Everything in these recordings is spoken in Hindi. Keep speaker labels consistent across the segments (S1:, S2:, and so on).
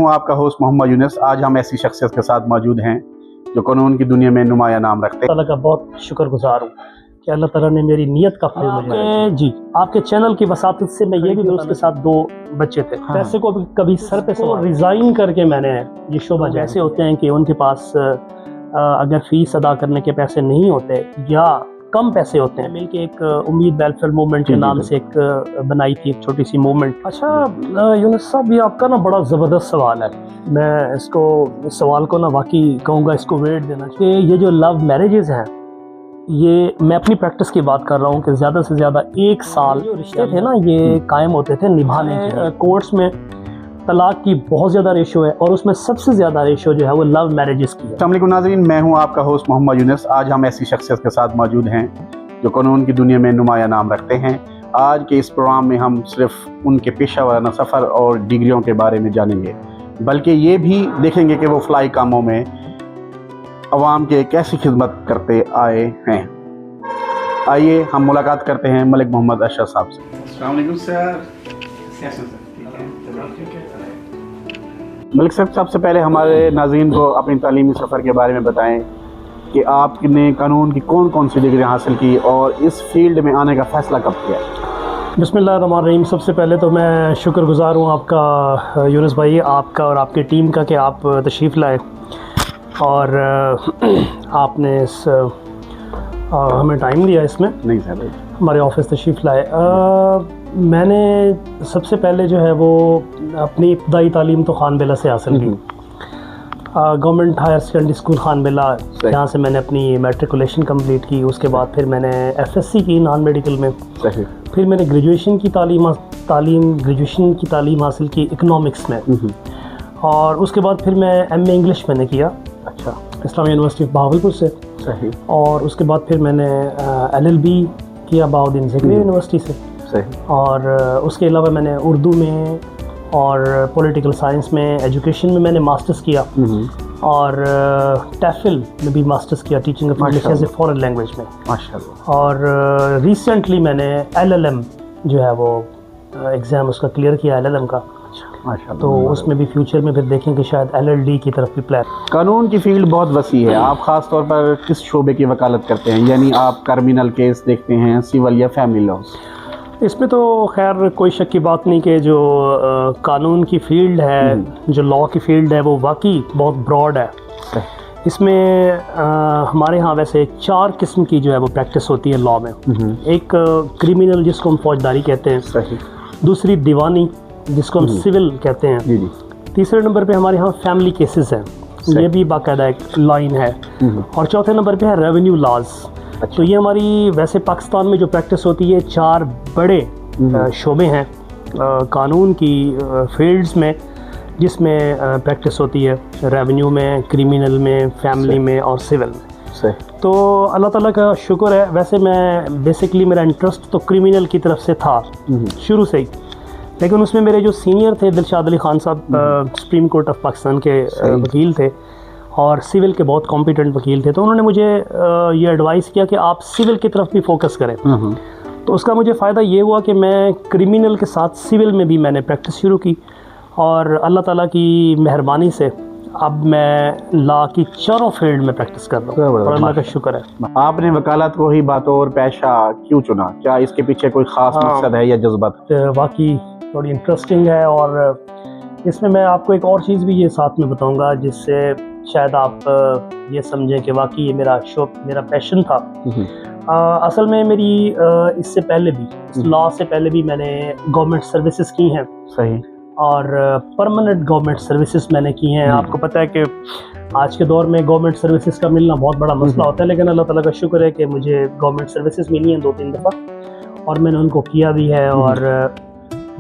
S1: हूं आपका होस्ट मोहम्मद यूनुस। आज हम ऐसी शख्सियत के साथ मौजूद हैं जो कानून की दुनिया में नुमाया नाम रखते हैं।
S2: अल्लाह का बहुत शुक्रगुजार हूँ कि अल्लाह ताला ने मेरी नीयत का फल मुझे जी आपके चैनल की वसातत से मैं ये भी उसके साथ 2 बच्चे थे। पैसे को कभी सर पे रिज़ाइन करके मैंने ये शोबा जैसे होते हैं कि उनके पास अगर फ़ीस अदा करने के पैसे नहीं होते या कम पैसे होते हैं, मिलके एक उम्मीद वेलफेयर मूवमेंट के नाम से एक बनाई थी एक छोटी सी मूवमेंट। अच्छा यूनुस साहब, ये आपका ना बड़ा ज़बरदस्त सवाल है। मैं इसको इस सवाल को ना वाकई कहूँगा इसको वेट देना चाहिए। ये जो लव मैरिजेस हैं, ये मैं अपनी प्रैक्टिस की बात कर रहा हूँ कि ज़्यादा से ज़्यादा 1 साल जो रिश्ते थे ना ये कायम होते थे निभाने के। कोर्ट्स में तलाक की बहुत ज़्यादा रेशो है और उसमें सबसे ज़्यादा रेशो जो है वो लव मैरिजेस की है।
S1: अस्सलाम वालेकुम नाज़रीन, मैं हूं आपका होस्ट मोहम्मद यूनुस। आज हम ऐसी शख्सियत के साथ मौजूद हैं जो कानून की दुनिया में नुमाया नाम रखते हैं। आज के इस प्रोग्राम में हम सिर्फ उनके पेशा वाराना सफ़र और डिग्रियों के बारे में जानेंगे, बल्कि ये भी देखेंगे कि वो फलाई कामों में अवाम के कैसी खिदमत करते आए हैं। आइए हम मुलाकात करते हैं मलिक मोहम्मद अशरफ साहब से। अस्सलाम वालेकुम सर। मलिक साहब, सबसे पहले हमारे नाज़रीन को अपनी तालीमी सफ़र के बारे में बताएं कि आपने कानून की कौन कौन सी डिग्री हासिल की और इस फील्ड में आने का फ़ैसला कब किया?
S2: बिस्मिल्लाहिर्रहमानिर्रहीम। सबसे पहले तो मैं शुक्रगुज़ार हूँ आपका यूनुस भाई, आपका और आपकी टीम का कि आप तशरीफ़ लाए और आपने इस हमें टाइम दिया इसमें।
S1: नहीं सर,
S2: हमारे ऑफिस तशरीफ़ लाए। मैंने सबसे पहले जो है वो अपनी इब्तदाई तालीम तो खानबेला से हासिल की, गवर्नमेंट हायर सेकेंडरी स्कूल खानबेला, जहाँ से मैंने अपनी मैट्रिकुलेशन कंप्लीट की। उसके बाद फिर मैंने एफएससी की नॉन मेडिकल में। फिर मैंने ग्रेजुएशन की तालीम हासिल की इकनॉमिक्स में और उसके बाद फिर मैं एमए इंग्लिश मैंने किया।
S1: अच्छा,
S2: इस्लामिया यूनिवर्सिटी भावलपुर से।
S1: सही।
S2: और उसके बाद फिर मैंने एलएलबी किया बहाउद्दीन ज़करिया यूनिवर्सिटी से।
S1: सही।
S2: और उसके अलावा मैंने उर्दू में और पॉलिटिकल साइंस में, एजुकेशन में मैंने मास्टर्स किया और टैफिल में भी मास्टर्स किया, teaching of English as a foreign language में।
S1: माशाल्लाह।
S2: और रिसेंटली मैंने एलएलएम जो है वो एग्ज़ाम उसका क्लियर किया एलएलएम का। तो उसमें भी फ्यूचर में फिर देखेंगे शायद एलएलडी की तरफ भी प्लान।
S1: कानून की फील्ड बहुत वसी है। आप ख़ास तौर पर किस शोबे की वकालत करते हैं? यानी आप क्रिमिनल केस देखते हैं, सिविल या फैमिली लॉ?
S2: इसमें तो खैर कोई शक की बात नहीं कि जो कानून की फील्ड है, जो लॉ की फील्ड है, वो वाकई बहुत ब्रॉड है। इसमें हमारे यहाँ वैसे 4 किस्म की जो है वो प्रैक्टिस होती है लॉ में। एक क्रिमिनल जिसको हम फौजदारी कहते हैं।
S1: सही।
S2: दूसरी दीवानी जिसको हम सिविल कहते हैं।
S1: जी।
S2: तीसरे नंबर पे हमारे यहाँ फैमिली केसेस हैं, ये भी बाकायदा एक लाइन है। और चौथे नंबर पे है रेवेन्यू लॉज। अच्छा। तो ये हमारी वैसे पाकिस्तान में जो प्रैक्टिस होती है 4 बड़े शोबे हैं कानून की फील्ड्स में, जिसमें प्रैक्टिस होती है रेवेन्यू में, क्रिमिनल में, फैमिली में और सिविल में।
S1: सही।
S2: तो अल्लाह ताला का शुक्र है। वैसे मैं बेसिकली मेरा इंटरेस्ट तो क्रिमिनल की तरफ से था शुरू से ही, लेकिन उसमें मेरे जो सीनियर थे दिलशाद अली खान साहब, सुप्रीम कोर्ट ऑफ पाकिस्तान के वकील थे और सिविल के बहुत कॉम्पिटेंट वकील थे। तो उन्होंने मुझे ये एडवाइस किया कि आप सिविल की तरफ भी फोकस करें। तो उसका मुझे फ़ायदा ये हुआ कि मैं क्रिमिनल के साथ सिविल में भी मैंने प्रैक्टिस शुरू की और अल्लाह ताला की मेहरबानी से अब मैं लॉ की 4 फील्ड में प्रैक्टिस कर रहा हूँ और अल्लाह का शुक्र है।
S1: आपने वकालत को ही बतौर पेशा क्यों चुना? क्या इसके पीछे कोई ख़ास मकसद है या जज्बात?
S2: वाकई थोड़ी इंटरेस्टिंग है और इसमें मैं आपको एक और चीज़ भी ये साथ में बताऊंगा जिससे शायद आप ये समझें कि वाकई ये मेरा शौक, मेरा पैशन था। असल में मेरी इससे पहले भी, इस लॉ से पहले भी मैंने गवर्नमेंट सर्विसेज की हैं।
S1: सही। और
S2: परमानेंट गवर्नमेंट सर्विसेज मैंने की हैं। आपको पता है कि आज के दौर में गवर्नमेंट सर्विसेज का मिलना बहुत बड़ा मसला होता है, लेकिन अल्लाह ताला का शुक्र है कि मुझे गवर्नमेंट सर्विसेज मिली हैं 2-3 दफ़ा और मैंने उनको किया भी है। और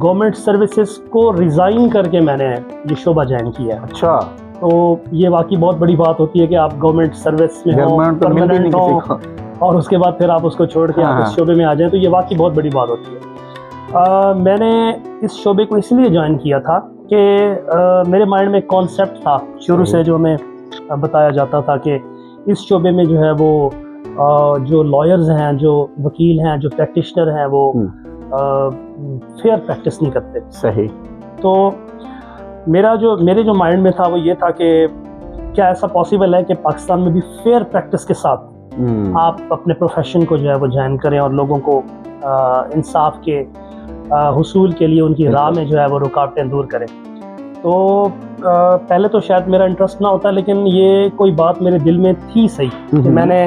S2: गवर्नमेंट सर्विसेज को रिज़ाइन करके मैंने ये शोबा ज्वाइन किया।
S1: अच्छा।
S2: तो ये वाकई बहुत बड़ी बात होती है कि आप गवर्नमेंट सर्विस में हो, परमानेंट हो और उसके बाद फिर आप उसको छोड़ के आप इस शोबे में आ जाएं, तो ये वाकई बहुत बड़ी बात होती है। मैंने इस शोबे को इसलिए ज्वाइन किया था कि मेरे माइंड में एक कॉन्सेप्ट था शुरू से, जो हमें बताया जाता था कि इस शोबे में जो है वो जो लॉयर्स हैं, जो वकील हैं, जो प्रैक्टिशनर हैं, वो फेयर प्रैक्टिस नहीं करते।
S1: सही।
S2: तो मेरे जो माइंड में था वो ये था कि क्या ऐसा पॉसिबल है कि पाकिस्तान में भी फेयर प्रैक्टिस के साथ आप अपने प्रोफेशन को जो है वो ज्वाइन करें और लोगों को इंसाफ के हुसूल के लिए उनकी राह में जो है वो रुकावटें दूर करें। तो पहले तो शायद मेरा इंटरेस्ट ना होता, लेकिन ये कोई बात मेरे दिल में थी सही कि मैंने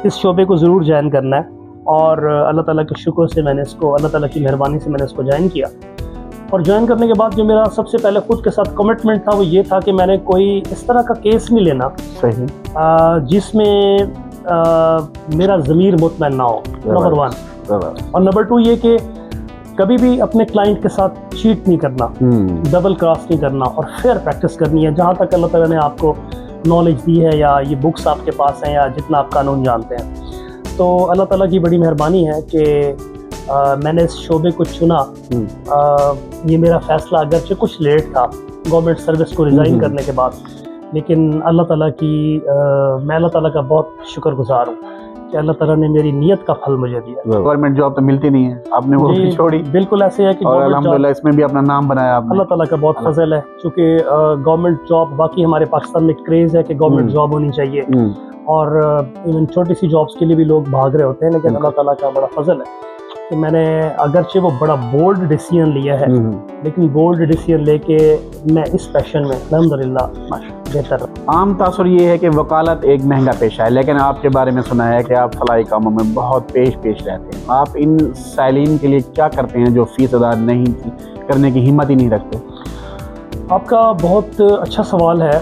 S2: इस शोबे को ज़रूर ज्वाइन करना है। और अल्लाह ताला के शुक्र से मैंने इसको, अल्लाह ताला की मेहरबानी से मैंने इसको ज्वाइन किया। और ज्वाइन करने के बाद जो मेरा सबसे पहले खुद के साथ कमिटमेंट था वो ये था कि मैंने कोई इस तरह का केस नहीं लेना
S1: सही
S2: जिसमें मेरा ज़मीर मुतमईन ना हो, नंबर 1। और नंबर 2 ये कि कभी भी अपने क्लाइंट के साथ चीट नहीं करना, डबल क्रॉस नहीं करना और फेयर प्रैक्टिस करनी है। जहाँ तक अल्लाह ताला ने आपको नॉलेज दी है या ये बुक्स आपके पास हैं या जितना आप कानून जानते हैं, तो अल्लाह ताला की बड़ी मेहरबानी है कि मैंने इस शोबे को चुना। ये मेरा फ़ैसला अगरचे कुछ लेट था गवर्नमेंट सर्विस को रिज़ाइन करने के बाद, लेकिन अल्लाह ताला की मैं अल्लाह ताला का बहुत शुक्रगुजार हूँ कि अल्लाह ताला ने मेरी नीयत का फल मुझे दिया।
S1: गवर्नमेंट जॉब तो मिलती नहीं है, आपने वो भी छोड़ी।
S2: बिल्कुल ऐसे है कि
S1: और अल्हम्दुलिल्लाह इसमें भी अपना नाम बनाया आपने।
S2: अल्लाह ताला का बहुत फजल है, क्योंकि गवर्नमेंट जॉब, बाकी हमारे पाकिस्तान में क्रेज़ है कि गवर्नमेंट जॉब होनी चाहिए और इवन छोटी सी जॉब्स के लिए भी लोग भाग रहे होते हैं, लेकिन अल्लाह ताला का बड़ा फजल है कि मैंने अगरचे वो बड़ा बोल्ड डिसीजन लिया है, लेकिन बोल्ड डिसीजन लेके मैं इस पैशन में अल्हम्दुलिल्लाह बेहतर।
S1: आम तासुर ये है कि वकालत एक महंगा पेशा है, लेकिन आपके बारे में सुना है कि आप फलाही कामों में बहुत पेश रहते हैं। आप इन साइलिन के लिए क्या करते हैं जो फीस अदा नहीं करने की हिम्मत ही नहीं रखते?
S2: आपका बहुत अच्छा सवाल है।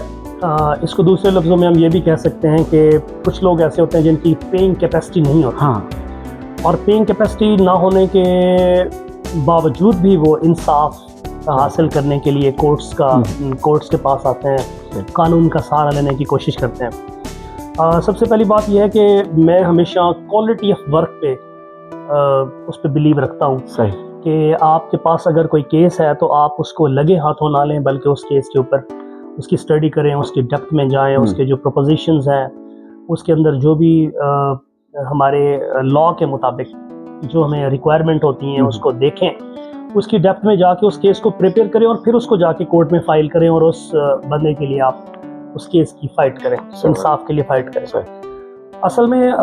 S2: इसको दूसरे लफ्ज़ों में हम ये भी कह सकते हैं कि कुछ लोग ऐसे होते हैं जिनकी पेइंग कैपेसिटी नहीं होती।
S1: हाँ,
S2: और पेइंग कैपेसिटी ना होने के बावजूद भी वो इंसाफ हासिल करने के लिए कोर्ट्स के पास आते हैं, कानून का सहारा लेने की कोशिश करते हैं। सबसे पहली बात यह है कि मैं हमेशा क्वालिटी ऑफ वर्क पे उस पर बिलीव रखता हूँ।
S1: सही
S2: कि आपके पास अगर कोई केस है तो आप उसको लगे हाथों ना लें, बल्कि उस केस के ऊपर उसकी स्टडी करें, उसकी डेप्थ में जाएं, उसके जो प्रोपोजिशंस हैं, उसके अंदर जो भी हमारे लॉ के मुताबिक जो हमें रिक्वायरमेंट होती हैं उसको देखें, उसकी डेप्थ में जाके उस केस को प्रिपेयर करें और फिर उसको जाके कोर्ट में फ़ाइल करें और उस बंदे के लिए आप उस केस की फ़ाइट करें, इंसाफ के लिए फ़ाइट करें। असल में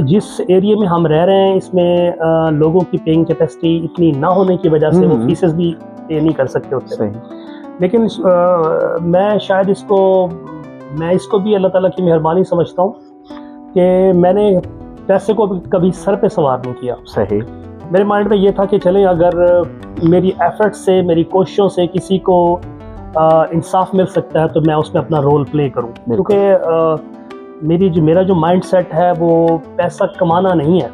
S2: जिस एरिया में हम रह रहे हैं इसमें लोगों की पेइंग कैपेसिटी इतनी ना होने की वजह से वो फीसेस भी पे नहीं कर सकते होते। लेकिन मैं शायद इसको भी अल्लाह ताला की मेहरबानी समझता हूँ कि मैंने पैसे को कभी सर पे सवार नहीं किया।
S1: सही।
S2: मेरे माइंड में ये था कि चले अगर मेरी एफर्ट से, मेरी कोशिशों से किसी को इंसाफ मिल सकता है तो मैं उसमें अपना रोल प्ले करूँ, क्योंकि मेरा जो माइंड सेट है वो पैसा कमाना नहीं है,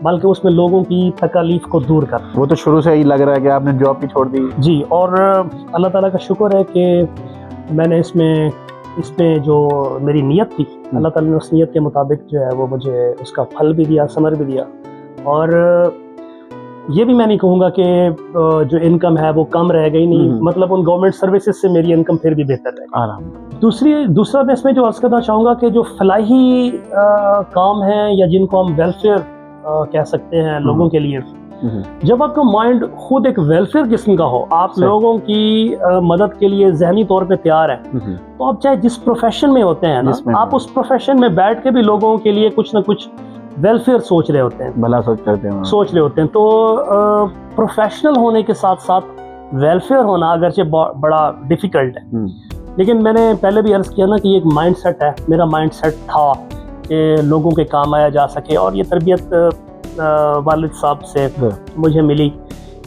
S2: बल्कि उसमें लोगों की तकलीफ को दूर कर।
S1: वो तो शुरू से ही लग रहा है कि आपने जॉब भी छोड़ दी।
S2: जी, और अल्लाह ताला का शुक्र है कि मैंने इसमें जो मेरी नियत थी, अल्लाह ताला ने उस नियत के मुताबिक जो है वो मुझे उसका फल भी दिया, समर भी दिया। और ये भी मैं नहीं कहूँगा कि जो इनकम है वो कम रह गई, नहीं, मतलब उन गवर्नमेंट सर्विसेज से मेरी इनकम फिर भी बेहतर है। दूसरा मैं इसमें जो अर्ज़ करना चाहूँगा कि जो फलाही काम है या जिनको हम वेलफेयर कह सकते हैं लोगों के लिए, जब आपका माइंड खुद एक वेलफेयर किस्म का हो, आप लोगों की मदद के लिए ज़हनी तौर पे तैयार हैं, तो आप चाहे जिस प्रोफेशन में होते हैं ना, आप उस प्रोफेशन में बैठ के भी लोगों के लिए कुछ ना कुछ वेलफेयर सोच रहे होते हैं,
S1: भला सोच रहे होते हैं।
S2: तो प्रोफेशनल होने के साथ साथ वेलफेयर होना अगरचे बड़ा डिफ़िकल्ट है। लेकिन मैंने पहले भी अर्ज़ किया ना कि ये एक माइंड सेट है, मेरा माइंड सेट था कि लोगों के काम आया जा सके, और ये तरबियत वालिद साहब से मुझे मिली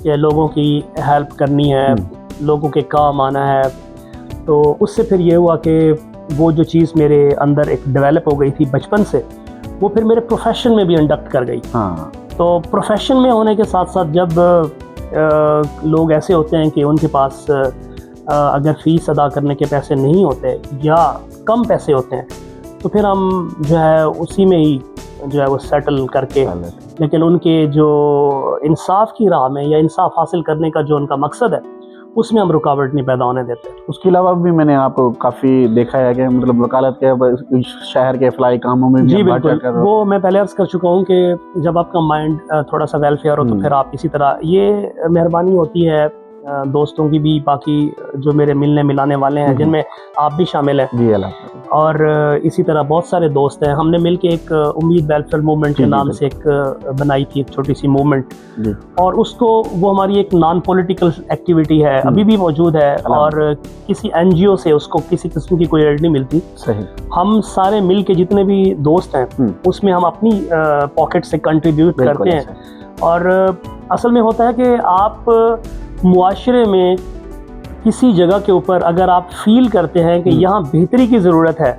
S2: कि लोगों की हेल्प करनी है, लोगों के काम आना है। तो उससे फिर ये हुआ कि वो जो चीज़ मेरे अंदर एक डेवलप हो गई थी बचपन से, वो फिर मेरे प्रोफेशन में भी इंडक्ट कर गई। तो प्रोफेशन में होने के साथ साथ जब लोग ऐसे होते हैं कि उनके पास अगर फ़ीस अदा करने के पैसे नहीं होते या कम पैसे होते हैं, तो फिर हम जो है उसी में ही जो है वो सेटल करके, लेकिन उनके जो इंसाफ की राह में या इंसाफ हासिल करने का जो उनका मकसद है उसमें हम रुकावट नहीं पैदा होने देते।
S1: उसके अलावा भी मैंने आपको काफ़ी देखा है कि मतलब वकालत के शहर के फलाई कामों में
S2: जी बिल्कुल, वो मैं पहले अर्ज़ कर चुका हूँ कि जब आपका माइंड थोड़ा सा वेलफेयर हो तो फिर आप इसी तरह, ये मेहरबानी होती है दोस्तों की भी, बाकी जो मेरे मिलने मिलाने वाले हैं जिनमें आप भी शामिल हैं
S1: जी अल्लाह।
S2: और इसी तरह बहुत सारे दोस्त हैं। हमने मिलके एक उम्मीद वेलफेयर मूवमेंट के नाम से एक बनाई थी, एक छोटी सी मूवमेंट, और उसको वो हमारी एक नॉन पॉलिटिकल एक्टिविटी है, अभी भी मौजूद है, और किसी एनजीओ से उसको किसी किस्म की कोई एड नहीं मिलती।
S1: सही। हम
S2: सारे मिल के जितने भी दोस्त हैं उसमें हम अपनी पॉकेट से कंट्रीब्यूट करते हैं। और असल में होता है कि आप मुआशरे में किसी जगह के ऊपर अगर आप फील करते हैं कि यहाँ बेहतरी की ज़रूरत है,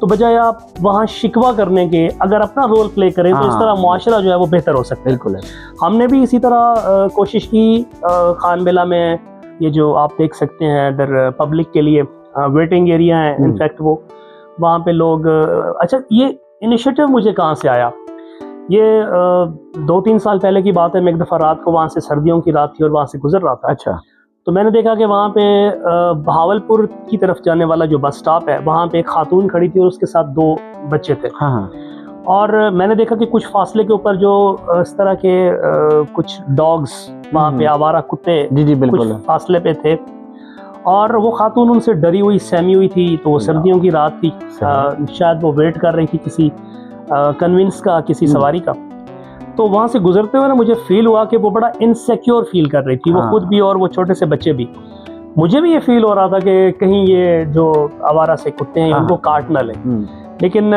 S2: तो बजाय आप वहाँ शिकवा करने के अगर अपना रोल प्ले करें तो इस तरह मुआशरा जो है वो बेहतर हो सकता है।
S1: बिल्कुल है।
S2: हमने भी इसी तरह कोशिश की। खानबिला में ये जो आप देख सकते हैं इधर पब्लिक के लिए वेटिंग एरिया है, इनफैक्ट वो वहाँ पे लोग, अच्छा ये इनिशिएटिव मुझे कहाँ से आया, ये 2-3 साल पहले की बात है। मैं एक दफ़ा रात को वहाँ से, सर्दियों की रात थी और वहाँ से गुजर रहा था।
S1: अच्छा।
S2: तो मैंने देखा कि वहाँ पे बहावलपुर की तरफ जाने वाला जो बस स्टॉप है वहाँ पे एक खातून खड़ी थी और उसके साथ 2 बच्चे थे।
S1: हाँ।
S2: और मैंने देखा कि कुछ फासले के ऊपर जो इस तरह के कुछ डॉग्स वहाँ पे, आवारा कुत्ते,
S1: जी बिल्कुल,
S2: कुछ फासले पे थे और वो खातून उनसे डरी हुई, सहमी हुई थी। तो वो सर्दियों की रात थी, शायद वो वेट कर रही थी किसी कन्विंस का, किसी सवारी का। तो वहाँ से गुजरते हुए ना मुझे फील हुआ कि वो बड़ा इनसिक्योर फील कर रही थी, वो खुद भी और वो छोटे से बच्चे भी। मुझे भी ये फील हो रहा था कि कहीं ये जो आवारा से कुत्ते हैं उनको काट ना लें। लेकिन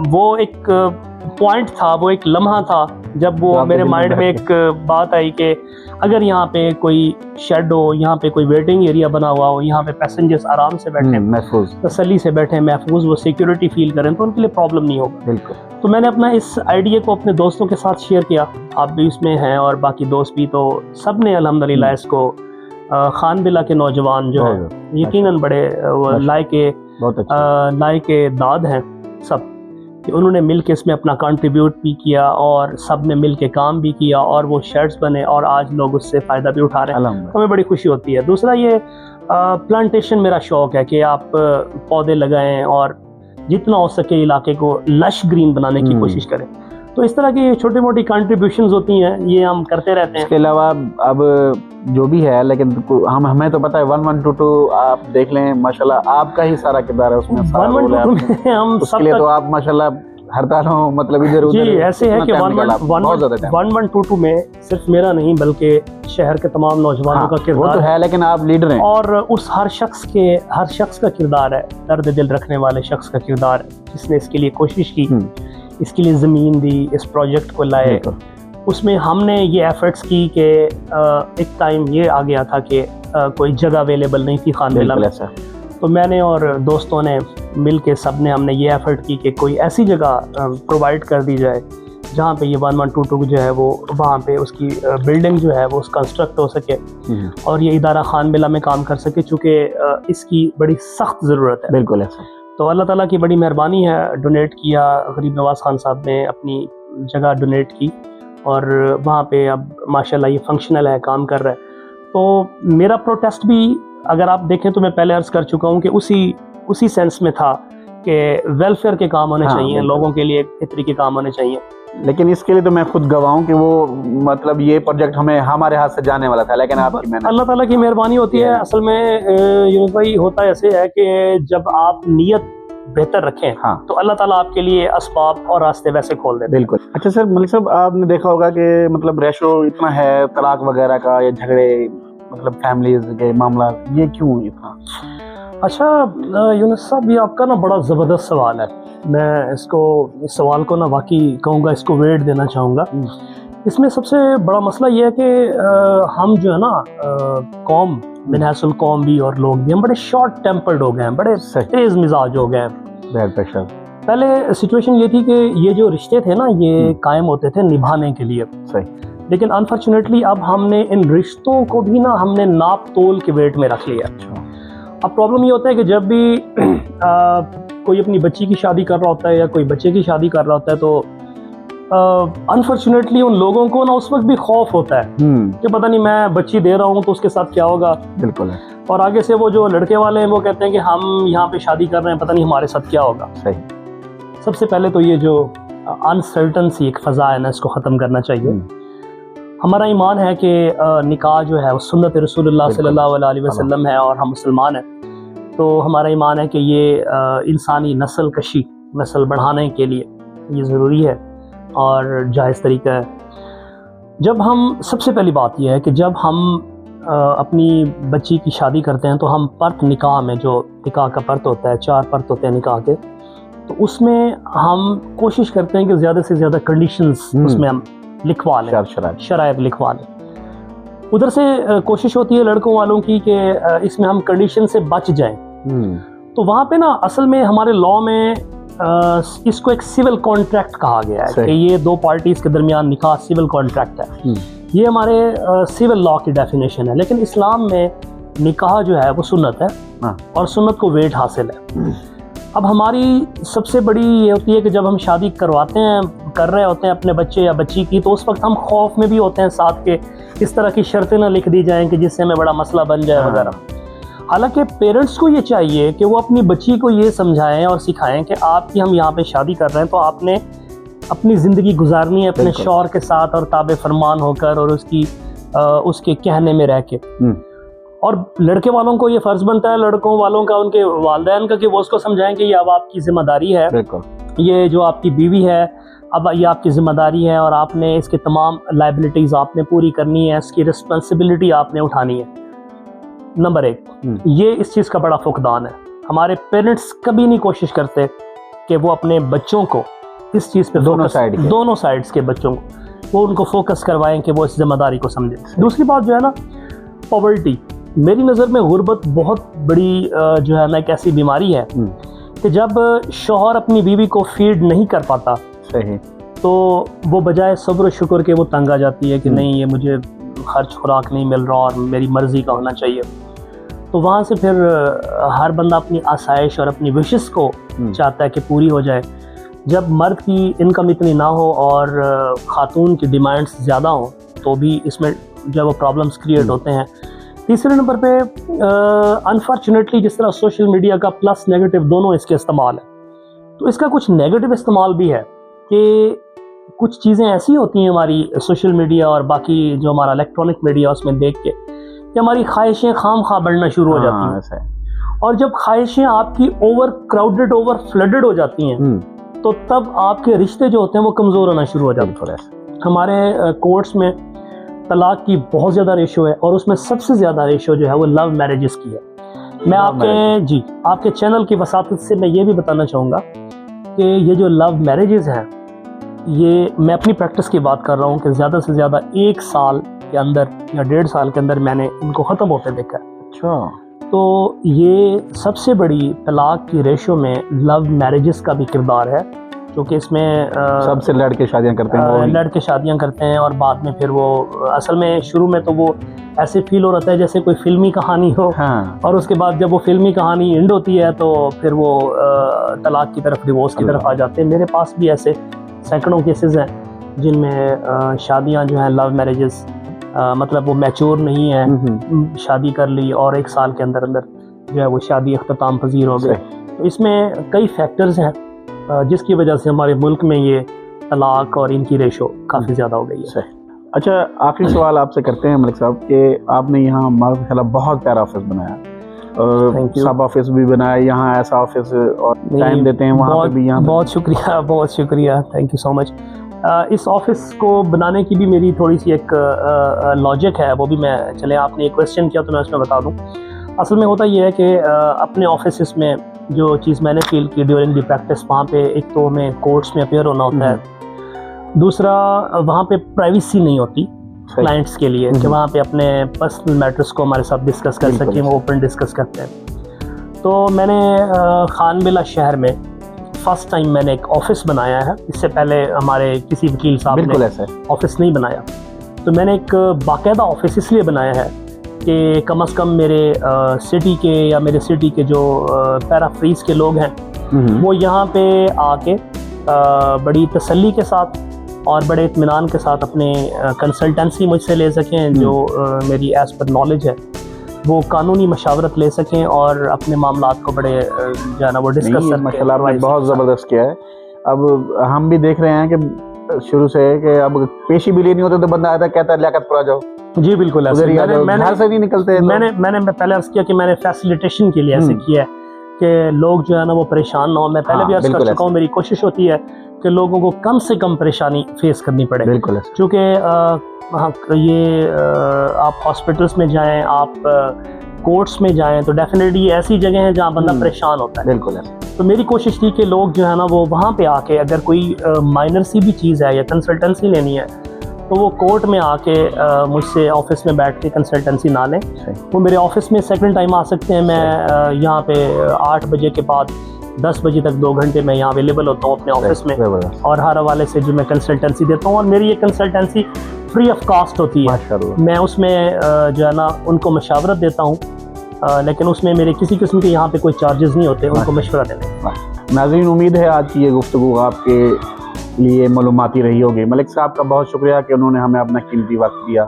S2: वो एक पॉइंट था, वो एक लम्हा था जब वो मेरे माइंड में एक बात आई कि अगर यहाँ पे कोई शेड हो, यहाँ पे कोई वेटिंग एरिया बना हुआ हो, यहाँ पे पैसेंजर्स आराम से बैठे,
S1: महफूज
S2: तसल्ली से बैठे, महफूज, वो सिक्योरिटी फील करें, तो उनके लिए प्रॉब्लम नहीं होगा।
S1: बिल्कुल। तो
S2: मैंने अपना इस आइडिया को अपने दोस्तों के साथ शेयर किया, आप भी इसमें हैं और बाकी दोस्त भी। तो सब ने अल्हम्दुलिल्लाह इसको, खानबिला के नौजवान जो है यकीनन बड़े लायके दाद हैं सब, कि उन्होंने मिल के इसमें अपना कंट्रीब्यूट भी किया और सब ने मिल के काम भी किया और वो शेड्स बने और आज लोग उससे फ़ायदा भी उठा रहे हैं। हमें बड़ी खुशी होती है। दूसरा ये प्लांटेशन मेरा शौक़ है कि आप पौधे लगाएं और जितना हो सके इलाके को लश ग्रीन बनाने की कोशिश करें। तो इस तरह की छोटी मोटी कंट्रीब्यूशंस होती हैं, ये हम करते रहते हैं।
S1: इसके अलावा अब जो भी है, लेकिन हमें तो पता है 1122 आप देख लें, माशाल्लाह आपका ही सारा किरदार है उसमें।
S2: 1122 में हम सब
S1: तो आप माशाल्लाह हड़ताल हो, मतलब इधर उधर।
S2: जी ऐसे है कि 1122 में सिर्फ मेरा नहीं बल्कि शहर के तमाम नौजवानों का किरदार,
S1: वो तो है, लेकिन आप लीडर हैं
S2: और उस हर शख्स का किरदार है, दर्द दिल रखने वाले शख्स का किरदार है, जिसने इसके लिए कोशिश की, इसके लिए ज़मीन दी, इस प्रोजेक्ट को लाए। उसमें हमने ये एफर्ट्स की कि एक टाइम ये आ गया था कि कोई जगह अवेलेबल नहीं थी खानबिला में। तो मैंने और दोस्तों ने मिल के सब ने हमने ये एफर्ट की कि कोई ऐसी जगह प्रोवाइड कर दी जाए जहाँ पे ये 1122 जो है वो, वहाँ पे उसकी बिल्डिंग जो है वो कंस्ट्रक्ट हो सके और ये इदारा खानबिला में काम कर सके, चूँकि इसकी बड़ी सख्त ज़रूरत है।
S1: बिल्कुल ऐसा।
S2: तो अल्लाह ताला की बड़ी मेहरबानी है, डोनेट किया, गरीब नवाज़ खान साहब ने अपनी जगह डोनेट की और वहाँ पे अब माशाल्लाह ये फंक्शनल है, काम कर रहा है। तो मेरा प्रोटेस्ट भी अगर आप देखें तो मैं पहले अर्ज़ कर चुका हूँ कि उसी सेंस में था कि वेलफेयर के काम होने चाहिए, लोगों के लिए बेहतरी के काम होने चाहिए।
S1: लेकिन इसके लिए तो मैं खुद गवाह हूं कि वो मतलब ये प्रोजेक्ट हमारे हाथ से जाने वाला था, लेकिन आपकी मेहनत,
S2: अल्लाह ताला की मेहरबानी होती है। असल में यूनुस भाई होता ऐसे है कि जब आप नियत बेहतर रखें तो अल्लाह ताला आपके लिए असबाब और रास्ते वैसे खोल देते हैं।
S1: बिल्कुल। अच्छा सर, मलिक साहब आपने देखा होगा कि मतलब रेशो इतना है तलाक वगैरह का या झगड़े, मतलब फैमिलीज के मामला, ये क्यों इतना?
S2: अच्छा यूनुस साहब, ये आपका ना बड़ा ज़बरदस्त सवाल है। मैं इस सवाल को ना वाकई कहूँगा, इसको वेट देना चाहूँगा। इसमें सबसे बड़ा मसला ये है कि हम जो है ना कौम, बिनहसल कौम भी और लोग भी, हम बड़े शॉर्ट टेम्पर्ड हो गए हैं, बड़े तेज़ मिजाज हो गए हैं। पहले सिचुएशन ये थी कि ये जो रिश्ते थे ना ये कायम होते थे निभाने के लिए, लेकिन अनफॉर्चुनेटली अब हमने इन रिश्तों को भी ना हमने नाप तोल के वेट में रख लिया। अब प्रॉब्लम ये होता है कि जब भी कोई अपनी बच्ची की शादी कर रहा होता है या कोई बच्चे की शादी कर रहा होता है तो अनफॉर्चुनेटली उन लोगों को ना उस वक्त भी खौफ होता है कि पता नहीं मैं बच्ची दे रहा हूँ तो उसके साथ क्या होगा।
S1: बिल्कुल है।
S2: और आगे से वो जो लड़के वाले हैं वो कहते हैं कि हम यहाँ पे शादी कर रहे हैं, पता नहीं हमारे साथ क्या होगा।
S1: सही।
S2: सबसे पहले तो ये जो अनसर्टन सी एक फ़ज़ा है ना, इसको ख़त्म करना चाहिए। हमारा ईमान है कि निकाह जो है वो सुन्नत रसूलुल्लाह सल्लल्लाहु अलैहि वसल्लम है और हम मुसलमान हैं, तो हमारा ईमान है कि ये इंसानी नस्ल बढ़ाने के लिए ये ज़रूरी है और जायज़ तरीका है। जब हम सबसे पहली बात यह है कि जब हम अपनी बच्ची की शादी करते हैं तो हम पर्त निकाह में, जो निकाह का पर्त होता है, 4 पर्त होते हैं निकाह के, तो उसमें हम कोशिश करते हैं कि ज़्यादा से ज़्यादा कंडीशंस उसमें हम लिखवा लें, शराइत लिखवा लें। उधर से कोशिश होती है लड़कों वालों की कि इसमें हम कंडीशन से बच जाएं। तो वहाँ पे ना असल में हमारे लॉ में इसको एक सिविल कॉन्ट्रैक्ट कहा गया है कि ये 2 पार्टीज के दरमियान निकाह सिविल कॉन्ट्रैक्ट है। ये हमारे सिविल लॉ की डेफिनेशन है, लेकिन इस्लाम में निकाह जो है वो सुन्नत है और सुन्नत को वेट हासिल है। अब हमारी सबसे बड़ी ये होती है कि जब हम शादी कर रहे होते हैं अपने बच्चे या बच्ची की, तो उस वक्त हम खौफ में भी होते हैं साथ के इस तरह की शर्तें ना लिख दी जाएं कि जिससे हमें बड़ा मसला बन जाए वगैरह। हालांकि पेरेंट्स को ये चाहिए कि वो अपनी बच्ची को ये समझाएं और सिखाएं कि आपकी हम यहाँ पे शादी कर रहे हैं तो आपने अपनी ज़िंदगी गुजारनी है अपने शौहर के साथ और ताबे फरमान होकर और उसके कहने में रह के। और लड़के वालों को ये फ़र्ज़ बनता है, लड़कों वालों का, उनके वालिदैन का, कि वो उसको समझाएं कि ये अब आपकी ज़िम्मेदारी है, ये जो आपकी बीवी है अब ये आपकी ज़िम्मेदारी है और आपने इसके तमाम लाइबिलिटीज़ आपने पूरी करनी है, इसकी रिस्पॉन्सिबिलिटी आपने उठानी है। नंबर 1, ये इस चीज़ का बड़ा फुकदान है। हमारे पेरेंट्स कभी नहीं कोशिश करते कि वो अपने बच्चों को इस चीज़ पे दोनों साइड्स के बच्चों को वो उनको फोकस करवाएं कि वो इस जिम्मेदारी को समझें। दूसरी बात जो है ना, पॉवर्टी, मेरी नज़र में गुर्बत बहुत बड़ी जो है ना एक ऐसी बीमारी है कि जब शौहर अपनी बीवी को फीड नहीं कर पाता तो वो बजाय सब्र शुक्र के वो तंग आ जाती है कि नहीं, ये मुझे खर्च खुराक नहीं मिल रहा और मेरी मर्ज़ी का होना चाहिए। तो वहाँ से फिर हर बंदा अपनी आसाइश और अपनी विशेस को चाहता है कि पूरी हो जाए। जब मर्द की इनकम इतनी ना हो और खातून की डिमांड्स ज़्यादा हो तो भी इसमें जो वो प्रॉब्लम्स क्रिएट होते हैं। तीसरे नंबर पे अनफॉर्चुनेटली जिस तरह सोशल मीडिया का प्लस नेगेटिव दोनों इसके इस्तेमाल है, तो इसका कुछ नेगेटिव इस्तेमाल भी है कि कुछ चीज़ें ऐसी होती हैं हमारी सोशल मीडिया और बाकी जो हमारा इलेक्ट्रॉनिक मीडिया उसमें देख के कि हमारी ख्वाहिशें खाम खा बढ़ना शुरू हो जाती हैं। और जब ख्वाहिशें आपकी ओवर क्राउडेड, ओवर फ्लडेड हो जाती हैं तो तब आपके रिश्ते जो होते हैं वो कमज़ोर होना शुरू हो जाते हैं। हमारे कोर्ट्स में तलाक की बहुत ज़्यादा रेशो है और उसमें सबसे ज़्यादा रेशो जो है वो लव मैरिजेस की है। मैं आपके चैनल की वसातत से मैं ये भी बताना चाहूँगा कि ये जो लव मैरिजेस हैं, ये मैं अपनी प्रैक्टिस की बात कर रहा हूँ कि ज़्यादा से ज़्यादा 1 साल के अंदर या 1.5 साल के अंदर मैंने इनको ख़त्म होते देखा है। अच्छा। तो ये सबसे बड़ी तलाक की रेशो में लव मैरिजेस का भी किरदार है, क्योंकि इसमें
S1: सबसे लड़के शादियां करते हैं
S2: और बाद में फिर वो असल में शुरू में तो वो ऐसे फील हो रहा है जैसे कोई फिल्मी कहानी हो। और उसके बाद जब वो फिल्मी कहानी एंड होती है तो फिर वो तलाक की तरफ, डिवोर्स की तरफ आ जाते हैं। मेरे पास भी ऐसे सैकड़ों केसेस हैं जिनमें शादियां जो हैं लव मैरिजेस, मतलब वो मैच्योर नहीं है, शादी कर ली और 1 साल के अंदर अंदर जो है वो शादी अख्ताम पजीर हो गई। तो इसमें कई फैक्टर्स हैं जिसकी वजह से हमारे मुल्क में ये तलाक और इनकी रेशो काफ़ी ज़्यादा हो गई है।
S1: अच्छा, आखिरी सवाल आपसे करते हैं मलिक साहब कि आपने यहाँ माशाल्लाह बहुत प्यारा ऑफिस बनाया और सब ऑफिस भी बनाया, यहाँ ऐसा ऑफिस और टाइम देते हैं वहाँ पे भी। यहाँ
S2: बहुत शुक्रिया, थैंक यू सो मच। इस ऑफिस को बनाने की भी मेरी थोड़ी सी एक लॉजिक है, वो भी मैं, चले आपने एक क्वेश्चन किया तो मैं उसमें बता दूँ। असल में होता ये है कि अपने ऑफिस में जो चीज़ मैंने फील की ड्यूरिंग दी प्रैक्टिस, वहाँ पे एक तो हमें कोर्ट्स में अपेयर होना होता है, दूसरा वहाँ पे प्राइवेसी नहीं होती क्लाइंट्स के लिए कि वहाँ पे अपने पर्सनल मैटर्स को हमारे साथ डिस्कस कर सकें, वो ओपन डिस्कस करते हैं। तो मैंने खानबिला शहर में फर्स्ट टाइम मैंने एक ऑफ़िस बनाया है। इससे पहले हमारे किसी वकील साहब ने ऑफ़िस नहीं बनाया, तो मैंने एक बाकायदा ऑफ़िस इसलिए बनाया है कि कम से कम मेरे सिटी के या मेरे सिटी के जो पैराफ्रीज के लोग हैं वो यहाँ पे आके बड़ी तसल्ली के साथ और बड़े इत्मीनान के साथ अपने कंसल्टेंसी मुझसे ले सकें, जो मेरी एज पर नॉलेज है वो कानूनी मशावरत ले सकें और अपने मामलात को बड़े जो है ना वो डिस्कस करें।
S1: माशाल्लाह बहुत ज़बरदस्त किया है। अब हम भी देख रहे हैं कि शुरू से है कि अब पेशी भी लेनी होती है तो बंदा आता कहता है लियाकतपुर आ जाओ।
S2: जी बिल्कुल ऐसे।
S1: उधर ही आ जाओ, घर से नहीं निकलते हैं लोग।
S2: मैंने पहले अर्ज किया कि मैंने फैसिलिटेशन के लिए ऐसे किया है कि लोग जो है ना वो परेशान ना हो। मैं पहले भी अर्ज कर चुका हूँ, मेरी कोशिश होती है कि लोगों को कम से कम परेशानी फेस करनी पड़े।
S1: बिल्कुल,
S2: क्योंकि ये आप हॉस्पिटल्स में जाएं, आप कोर्ट्स में जाएं, तो डेफिनेटली ऐसी जगह है जहाँ बंदा परेशान होता है।
S1: बिल्कुल।
S2: तो मेरी कोशिश थी कि लोग जो है ना वो वहाँ पे आके अगर कोई माइनर सी भी चीज़ है या कंसल्टेंसी लेनी है तो वो कोर्ट में आके मुझसे ऑफिस में बैठ के कंसल्टेंसी ना लें। वो मेरे ऑफिस में सेकंड टाइम आ सकते हैं। मैं यहाँ पे 8 बजे के बाद 10 बजे तक 2 घंटे मैं यहाँ अवेलेबल होता हूँ अपने ऑफिस में, और हर हवाले से जो मैं कंसल्टेंसी देता हूँ। और मेरी ये कंसल्टेंसी फ्री ऑफ कॉस्ट होती है। मैं उसमें जो है ना उनको मशावरत देता हूँ, लेकिन उसमें मेरे किसी किस्म के यहाँ पे कोई चार्जेस नहीं होते उनको मशवरा देने।
S1: नाज़रीन, उम्मीद है आज की ये गुफ्तगू आपके लिए मालूमाती रही होगी। मलिक साहब का बहुत शुक्रिया कि उन्होंने हमें अपना कीमती वक्त दिया।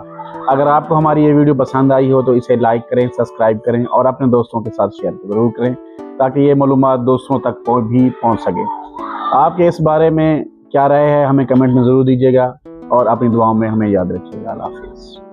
S1: अगर आपको हमारी ये वीडियो पसंद आई हो तो इसे लाइक करें, सब्सक्राइब करें और अपने दोस्तों के साथ शेयर ज़रूर करें ताकि ये मालूमात दोस्तों तक भी पहुँच सके। आपके इस बारे में क्या राय है हमें कमेंट में ज़रूर दीजिएगा और अपनी दुआओं में हमें याद रखिएगा। अल्लाह हाफ़िज़।